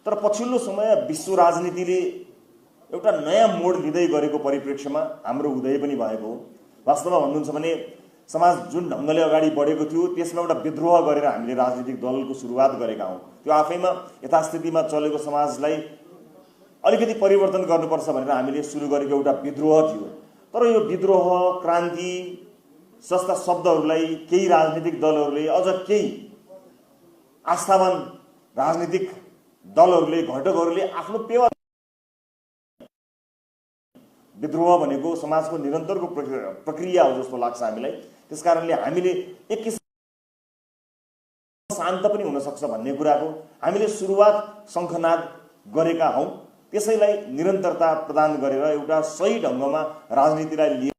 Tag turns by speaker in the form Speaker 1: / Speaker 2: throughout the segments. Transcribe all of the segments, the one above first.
Speaker 1: तर पछिल्लो समय विश्व राजनीतिले एउटा नयाँ मोड लिँदै गरेको परिप्रेक्ष्यमा हाम्रो उदय पनि भएको हो। वास्तवमा भन्नुहुन्छ भने समाज जुन ढङ्गले अगाडि बढेको थियो त्यसमा एउटा विद्रोह गरेर हामीले राजनीतिक दलको सुरुवात गरेका हौँ। त्यो आफैमा यथास्थितिमा चलेको समाजलाई अलिकति परिवर्तन गर्नुपर्छ भनेर हामीले सुरु गरेको एउटा विद्रोह थियो। तर यो विद्रोह, क्रान्ति जस्ता शब्दहरूलाई केही राजनीतिक दलहरूले, अझ केही आस्थावान राजनीतिक दलहरूले, घटकहरूले आफ्नो पेवा विद्रोह भनेको समाजको निरन्तरको प्रक्रिया हो जस्तो लाग्छ हामीलाई। त्यसकारणले हामीले एक किसिम शान्त पनि हुन सक्छ भन्ने कुराको हामीले सुरुवात शङ्खनाद गरेका हौँ। त्यसैलाई निरन्तरता प्रदान गरेर एउटा सही ढङ्गमा राजनीतिलाई लिएर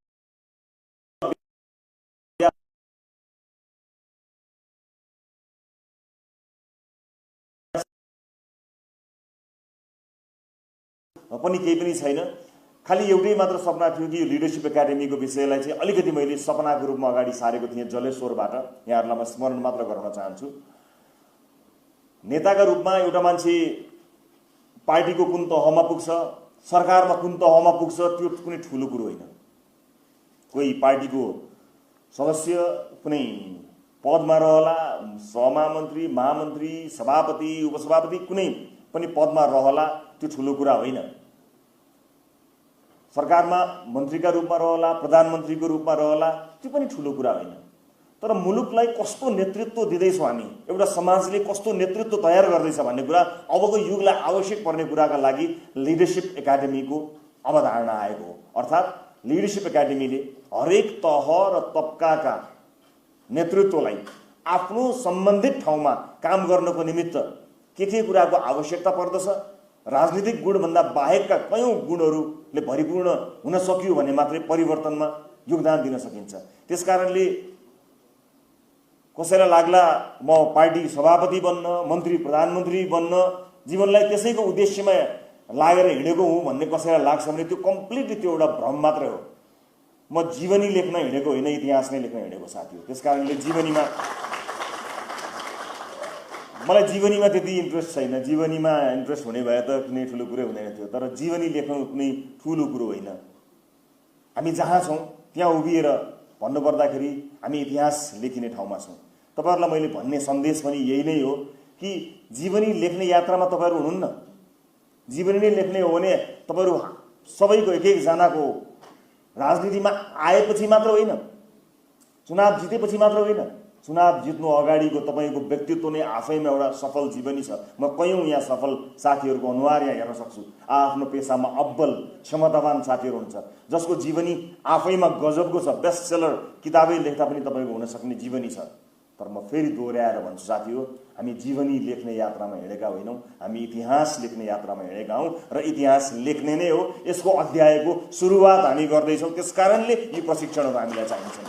Speaker 1: पनि केही पनि छैन। खालि एउटै मात्र सपना थियो कि लिडरसिप एकाडेमीको विषयलाई चाहिँ अलिकति मैले सपनाको रूपमा अगाडि सारेको थिएँ जलेश्वरबाट। यहाँहरूलाई म स्मरण मात्र गराउन चाहन्छु। नेताका रूपमा एउटा मान्छे पार्टीको कुन तहमा पुग्छ, सरकारमा कुन तहमा पुग्छ, त्यो कुनै ठुलो कुरो होइन। कोही पार्टीको सदस्य कुनै पदमा रहला, सहमन्त्री, महामन्त्री, सभापति, उपसभापति कुनै पनि पदमा रहला, त्यो ठुलो कुरा होइन। सरकारमा मन्त्रीका रूपमा रहला, प्रधानमन्त्रीको रूपमा रहला, त्यो पनि ठुलो कुरा होइन। तर मुलुकलाई कस्तो नेतृत्व दिँदैछौँ हामी, एउटा समाजले कस्तो नेतृत्व तयार गर्दैछ भन्ने कुरा अबको युगलाई आवश्यक पर्ने कुराका लागि लिडरसिप एकाडेमीको अवधारणा आएको हो। अर्थात् लिडरसिप एकाडेमीले हरेक तह र तबकाका नेतृत्वलाई आफ्नो सम्बन्धित ठाउँमा काम गर्नको निमित्त के कुराको आवश्यकता पर्दछ, राजनीतिक गुणभन्दा बाहेकका कयौं गुणहरूले भरिपूर्ण हुन सक्यो भने मात्रै परिवर्तनमा योगदान दिन सकिन्छ। त्यसकारणले कसैलाई लाग्ला म पार्टी सभापति बन्न, मन्त्री प्रधानमन्त्री बन्न, जीवनलाई त्यसैको उद्देश्यमा लागेर हिँडेको हुँ भन्ने कसैलाई लाग्छ भने त्यो कम्प्लिटली त्यो एउटा भ्रम मात्रै हो। म जीवनी लेख्न हिँडेको होइन, इतिहास नै लेख्न हिँडेको साथी हो। त्यसकारणले जीवनीमा मलाई जीवनीमा त्यति इन्ट्रेस्ट छैन। जीवनीमा इन्ट्रेस्ट हुने भए त कुनै ठुलो कुरै हुँदैन थियो। तर जीवनी लेख्नु कुनै ठुलो कुरो होइन। हामी जहाँ छौँ त्यहाँ उभिएर भन्नुपर्दाखेरि हामी इतिहास लेखिने ठाउँमा छौँ। तपाईँहरूलाई मैले भन्ने सन्देश पनि यही नै हो कि जीवनी लेख्ने यात्रामा तपाईँहरू हुनुहुन्न। जीवनी नै लेख्ने हो भने तपाईँहरू सबैको एक एकजनाको राजनीतिमा आएपछि मात्र होइन, चुनाव जितेपछि मात्र होइन, चुनाव जित्नु अगाडिको तपाईँको व्यक्तित्व नै आफैमा एउटा सफल जीवनी छ। म कयौं यहाँ सफल साथीहरूको अनुहार यहाँ हेर्न सक्छु। आफ्नो पेसामा अब्बल क्षमतावान साथीहरू हुन्छ जसको जीवनी आफैमा गजबको छ। बेस्ट सेलर किताबै लेख्दा पनि तपाईँको हुन सक्ने जीवनी छ। तर म फेरि दोहोऱ्याएर भन्छु साथी हो, हामी जीवनी लेख्ने यात्रामा हिँडेका होइनौँ, हामी इतिहास लेख्ने यात्रामा हिँडेका हौँ र इतिहास लेख्ने नै हो। यसको अध्यायको सुरुवात हामी गर्दैछौँ। त्यसकारणले यी प्रशिक्षणहरू हामीलाई चाहिन्छन्।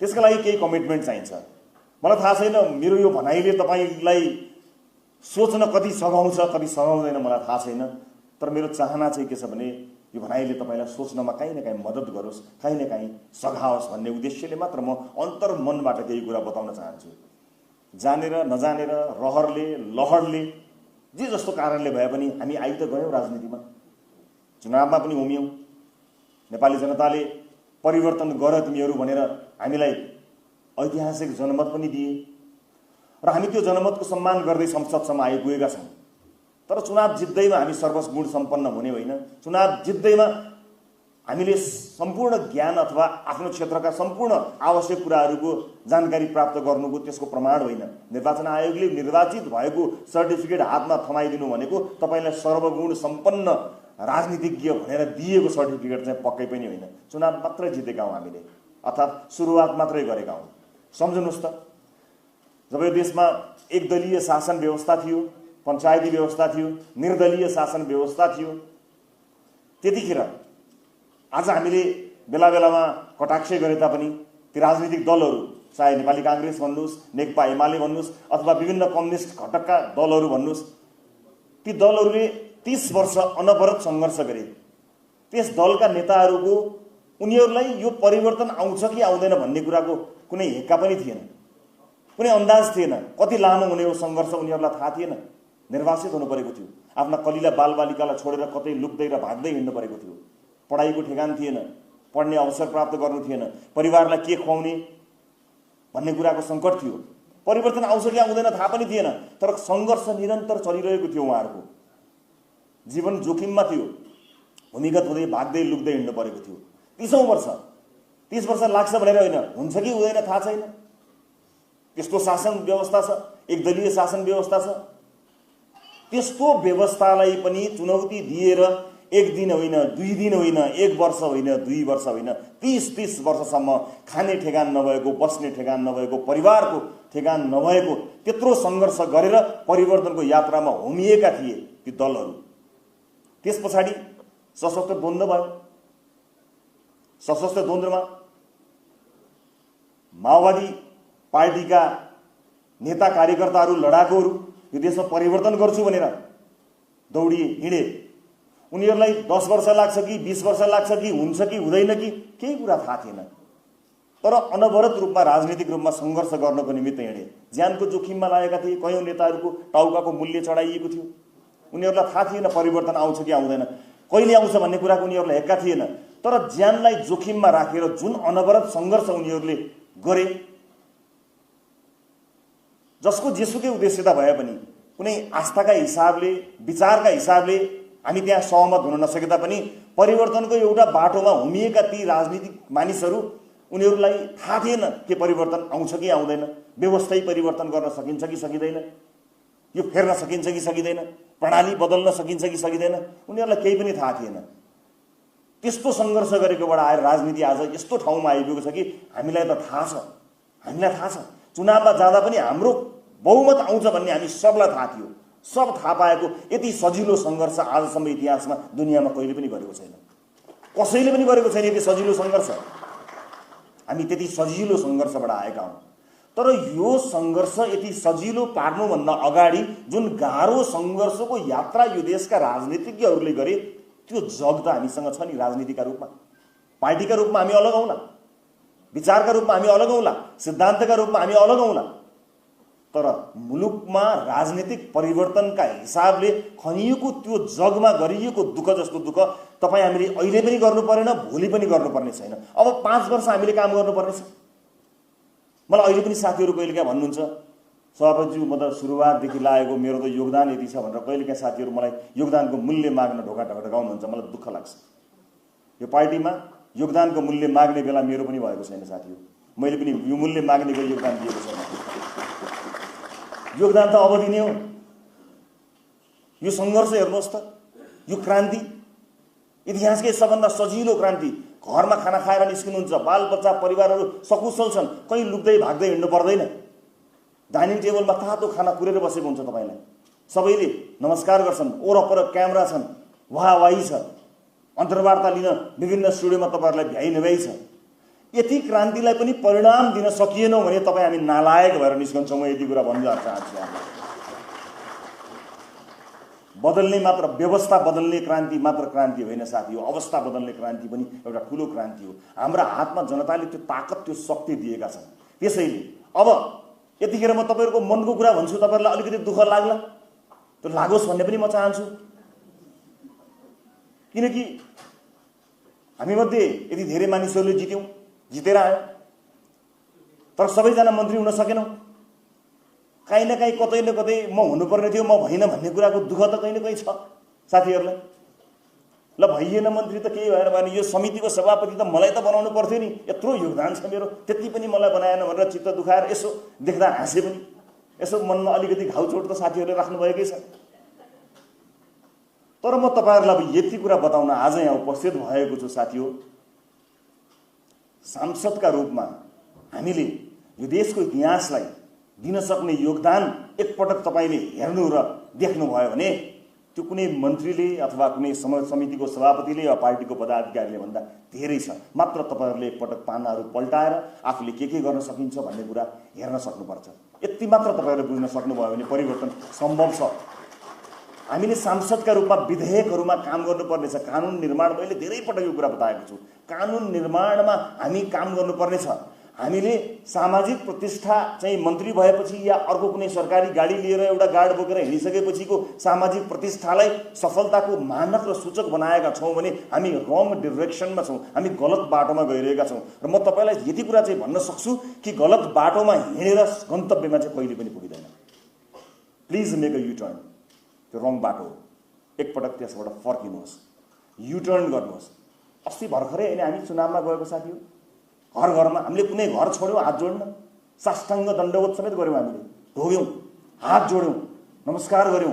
Speaker 1: त्यसका लागि केही कमिटमेन्ट चाहिन्छ। मलाई थाहा छैन मेरो यो भनाइले तपाईँलाई सोच्न कति सघाउँछ कति सघाउँदैन मलाई थाहा छैन। तर मेरो चाहना चाहिँ के छ भने यो भनाइले तपाईँलाई सोच्नमा काहीँ न काहीँ मद्दत गरोस्, काहीँ न काहीँ सघाओस् भन्ने उद्देश्यले मात्र म अन्तर्मनबाट केही कुरा बताउन चाहन्छु। जानेर नजानेर, रहरले लहरले जे जस्तो कारणले भए पनि हामी आइ त गयौँ राजनीतिमा, चुनावमा पनि उम्यौँ। नेपाली जनताले परिवर्तन गर तिमीहरू भनेर हामीलाई ऐतिहासिक जनमत पनि दिए र हामी त्यो जनमतको सम्मान गर्दै संसदसम्म आइपुगेका छौँ। तर चुनाव जित्दैमा हामी सर्वगुण सम्पन्न हुने होइन। चुनाव जित्दैमा हामीले सम्पूर्ण ज्ञान अथवा आफ्नो क्षेत्रका सम्पूर्ण आवश्यक कुराहरूको जानकारी प्राप्त गर्नुको त्यसको प्रमाण होइन। निर्वाचन आयोगले निर्वाचित भएको सर्टिफिकेट हातमा थमाइदिनु भनेको तपाईँलाई सर्वगुण सम्पन्न राजनीतिज्ञ भनेर दिएको सर्टिफिकेट चाहिँ पक्कै पनि होइन। चुनाव मात्रै जितेका हौँ हामीले, अर्थात् सुरुवात मात्रै गरेका हौँ। सम्झनुहोस् त, जब यो देशमा एकदलीय शासन व्यवस्था थियो, पञ्चायती व्यवस्था थियो, निर्दलीय शासन व्यवस्था थियो, त्यतिखेर आज हामीले बेला बेलामा कटाक्ष गरे तापनि ती राजनीतिक दलहरू, चाहे नेपाली काङ्ग्रेस भन्नुहोस्, नेकपा एमाले भन्नुहोस् अथवा विभिन्न कम्युनिस्ट घटकका दलहरू भन्नुहोस्, ती दलहरूले 30 वर्ष अनवरत सङ्घर्ष गरे। त्यस दलका नेताहरूको उनीहरूलाई यो परिवर्तन आउँछ कि आउँदैन भन्ने कुराको कुनै हेक्का पनि थिएन। कुनै अन्दाज थिएन। कति लामो हुने हो सङ्घर्ष उनीहरूलाई थाहा थिएन। निर्वासित हुनु परेको थियो, आफ्ना कलिला बालबालिकालाई छोडेर कतै लुक्दै र भाग्दै हिँड्नु परेको थियो। पढाइको ठेगान थिएन, पढ्ने अवसर प्राप्त गर्नु थिएन, परिवारलाई के खुवाउने भन्ने कुराको सङ्कट थियो। परिवर्तन आउँछ कि आउँदैन थाहा पनि थिएन, तर सङ्घर्ष निरन्तर चलिरहेको थियो। उहाँहरूको जीवन जोखिममा थियो, भूमिगत हुँदै भाग्दै लुक्दै हिँड्नु परेको थियो। 30 वर्ष लाग्छ भनेर होइन, हुन्छ कि हुँदैन थाहा छैन। त्यस्तो शासन व्यवस्था छ, एकदलीय शासन व्यवस्था छ। त्यस्तो व्यवस्थालाई पनि चुनौती दिएर 1 दिन होइन, 2 दिन होइन, 1 वर्ष होइन, 2 वर्ष होइन, 30 वर्षसम्म खाने ठेगान नभएको, बस्ने ठेगान नभएको, परिवारको ठेगान नभएको त्यत्रो सङ्घर्ष गरेर परिवर्तनको यात्रामा होमिएका थिए ती दलहरू। त्यस पछाडि सशस्त्र द्वन्द्व भयो। सशस्त्र द्वन्द्वमा माओवादी पार्टीका नेता कार्यकर्ताहरू, लडाकुहरू यो देशमा परिवर्तन गर्छु भनेर दौडिए, हिँडे। उनीहरूलाई 10 वर्ष लाग्छ कि 20 वर्ष लाग्छ कि हुन्छ कि हुँदैन कि केही कुरा थाहा थिएन, तर अनवरत रूपमा राजनीतिक रूपमा सङ्घर्ष गर्नको निमित्त हिँडे। ज्यानको जोखिममा लागेका थिए। कयौँ नेताहरूको टाउकाको मूल्य चढाइएको थियो। उनीहरूलाई थाहा थिएन परिवर्तन आउँछ कि आउँदैन, कहिले आउँछ भन्ने कुराको उनीहरूलाई हेक्का थिएन। तर ज्यानलाई जोखिममा राखेर जुन अनवरत सङ्घर्ष उनीहरूले गरे, जसको जेसुकै उद्देश्यता भए पनि, कुनै आस्थाका हिसाबले, विचारका हिसाबले हामी त्यहाँ सहमत हुन नसके तापनि परिवर्तनको एउटा बाटोमा होमिएका ती राजनीतिक मानिसहरू, उनीहरूलाई थाहा थिएन के परिवर्तन आउँछ कि आउँदैन, व्यवस्थै परिवर्तन गर्न सकिन्छ कि सकिँदैन, यो फेर्न सकिन्छ कि सकिँदैन, प्रणाली बदल्न सकिन्छ कि सकिँदैन, उनीहरूलाई केही पनि थाहा थिएन। त्यस्तो सङ्घर्ष गरेकोबाट आएर राजनीति आज यस्तो ठाउँमा आइपुगेको छ कि हामीलाई त थाहा छ, हामीलाई थाहा छ चुनावमा जाँदा पनि हाम्रो बहुमत आउँछ भन्ने हामी सबलाई थाहा थियो। सब थाहा पाएको यति सजिलो सङ्घर्ष आजसम्म इतिहासमा दुनियाँमा कहिले पनि गरेको छैन, कसैले पनि गरेको छैन यति सजिलो सङ्घर्ष। हामी त्यति सजिलो सङ्घर्षबाट आएका हौँ। तर यो सङ्घर्ष यति सजिलो पार्नुभन्दा अगाडि जुन गाह्रो सङ्घर्षको यात्रा यो देशका राजनीतिज्ञहरूले गरे, त्यो जग त हामीसँग छ नि। राजनीतिका रूपमा, पार्टीका रूपमा हामी अलग हौँला, विचारका रूपमा हामी अलग हौँला, सिद्धान्तका रूपमा हामी अलग हौँला, तर मुलुकमा राजनीतिक परिवर्तनका हिसाबले खनिएको त्यो जगमा गरिएको दुःख जस्तो दुःख तपाईँ हामीले अहिले पनि गर्नु परेन, भोलि पनि गर्नुपर्ने छैन। अब 5 वर्ष हामीले काम गर्नुपर्नेछ। मलाई अहिले पनि साथीहरू कहिलेकाहीँ भन्नुहुन्छ, सभापतिज्यू म त सुरुवातदेखि लागेको मेरो त योगदान यति छ भनेर कहिलेकाहीँ साथीहरू मलाई योगदानको मूल्य माग्न ढोका ढकाउनुहुन्छ। मलाई दुःख लाग्छ। यो पार्टीमा योगदानको मूल्य माग्ने बेला मेरो पनि भएको छैन साथीहरू। मैले पनि यो मूल्य माग्ने गरी योगदान दिएको छैन। योगदान त अब दिने हो। यो सङ्घर्ष हेर्नुहोस् त, यो क्रान्ति, इतिहासकै सबभन्दा सजिलो क्रान्ति। घरमा खाना खाएर निस्किनुहुन्छ, बालबच्चा परिवारहरू सकुशल छन्, कहीँ लुक्दै भाग्दै हिँड्नु पर्दैन। डाइनिङ टेबलमा तातो खाना पुरेर बसेको हुन्छ तपाईँलाई, सबैले नमस्कार गर्छन्, ओरपर क्यामेरा छन्, वाहवाही छ, अन्तर्वार्ता लिन विभिन्न स्टुडियोमा तपाईँहरूलाई भ्याइ नभ्याइ छ। यति क्रान्तिलाई पनि परिणाम दिन सकिएनौँ भने तपाईँ हामी नालायक भएर निस्कन्छौँ। म यति कुरा भन्न चाहन्छु। बदल्ने मात्र, व्यवस्था बदल्ने क्रान्ति मात्र क्रान्ति होइन साथी हो, अवस्था बदल्ने क्रान्ति पनि एउटा ठुलो क्रान्ति हो। हाम्रा हातमा जनताले त्यो ताकत, त्यो शक्ति दिएका छन्। त्यसैले अब यतिखेर म तपाईँहरूको मनको कुरा भन्छु, तपाईँहरूलाई अलिकति दुःख लाग्ला, त्यो लागोस् भन्ने पनि म चाहन्छु। किनकि हामीमध्ये यति धेरै मानिसहरूले जितेर आयो, तर सबैजना मन्त्री हुन सकेनौँ। कहीँ न कहीँ, कतै न कतै म हुनुपर्ने थियो, म भइन भन्ने कुराको दुःख त कहीँ न कहीँ छ साथीहरूलाई। ल भइएन मन्त्री त केही भएर भने यो समितिको सभापति त मलाई त बनाउनु पर्थ्यो नि, यत्रो योगदान छ मेरो, त्यति पनि मलाई बनाएन भनेर चित्त दुखाएर यसो देख्दा हाँसे पनि, यसो मनमा अलिकति घाउचोट त साथीहरूले राख्नुभएकै छ। तर म तपाईँहरूलाई यति कुरा बताउन आज यहाँ उपस्थित भएको छु साथी हो, सांसदका रूपमा हामीले यो देशको इतिहासलाई दिन सक्ने योगदान एकपटक तपाईँले हेर्नु र देख्नुभयो भने त्यो कुनै मन्त्रीले अथवा कुनै समितिको सभापतिले वा पार्टीको पदाधिकारीले भन्दा धेरै छ। मात्र तपाईँहरूले एकपटक पानाहरू पल्टाएर आफूले के गर्न सकिन्छ भन्ने कुरा हेर्न सक्नुपर्छ। यति मात्र तपाईँहरूले बुझ्न सक्नुभयो भने परिवर्तन सम्भव छ। हामीले सांसदका रूपमा विधेयकहरूमा काम गर्नुपर्ने छ। कानुन निर्माण, मैले धेरै पटक यो कुरा बताएको छु, कानुन निर्माणमा हामी काम गर्नुपर्ने छ। हामीले सामाजिक प्रतिष्ठा चाहिँ मन्त्री भएपछि या अर्को कुनै सरकारी गाडी लिएर एउटा गार्ड बोकेर हिँडिसकेपछिको सामाजिक प्रतिष्ठालाई सफलताको मानक र सूचक बनाएका छौँ भने हामी रङ डिरेक्सनमा छौँ, हामी गलत बाटोमा गइरहेका छौँ। र म तपाईँलाई यति कुरा चाहिँ भन्न सक्छु कि गलत बाटोमा हिँडेर गन्तव्यमा चाहिँ कहिले पनि पुगिँदैन। प्लिज मेक अ युटर्न, त्यो रङ बाटो हो, एकपटक त्यसबाट फर्किनुहोस्, युटर्न गर्नुहोस्। अस्ति भर्खरै होइन हामी चुनावमा गएको साथी हो, घर घरमा हामीले कुनै घर छोड्यौँ हात जोड्न, साष्टाङ्ग दण्डवत समेत गऱ्यौँ, हामीले ढोग्यौँ, हात जोड्यौँ, नमस्कार गऱ्यौँ,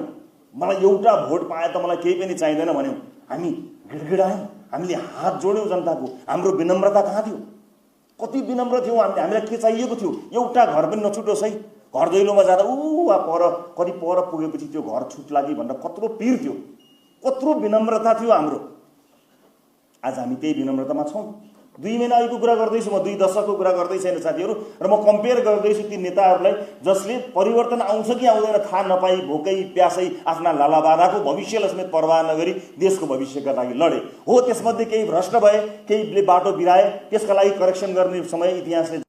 Speaker 1: मलाई एउटा भोट पाए त मलाई केही पनि चाहिँदैन भन्यौँ, हामी गिडगिडायौँ, हामीले हात जोड्यौँ जनताको। हाम्रो विनम्रता कहाँ थियो? कति विनम्र थियौँ हामीले, हामीलाई के चाहिएको थियो? एउटा घर पनि नछुटोस् है। घर दैलोमा जाँदा पर कति पर पुगेपछि त्यो घर छुट्ला कि भनेर कत्रो पिर थियो, कत्रो विनम्रता थियो हाम्रो। आज हामी त्यही विनम्रतामा छौँ। 2 महिना अघिको कुरा गर्दैछु म, 2 दशकको कुरा गर्दै छैन साथीहरू। र म कम्पेयर गर्दैछु ती नेताहरूलाई जसले परिवर्तन आउँछ कि आउँदैन थाहा नपाई, भोकै प्यासै आफ्ना लालाबादाको भविष्यलाई समेत परवाह नगरी देशको भविष्यका लागि लडे। हो, त्यसमध्ये केही भ्रष्ट भए, केहीले बाटो बिराए, त्यसका लागि करेक्सन गर्ने समय इतिहासले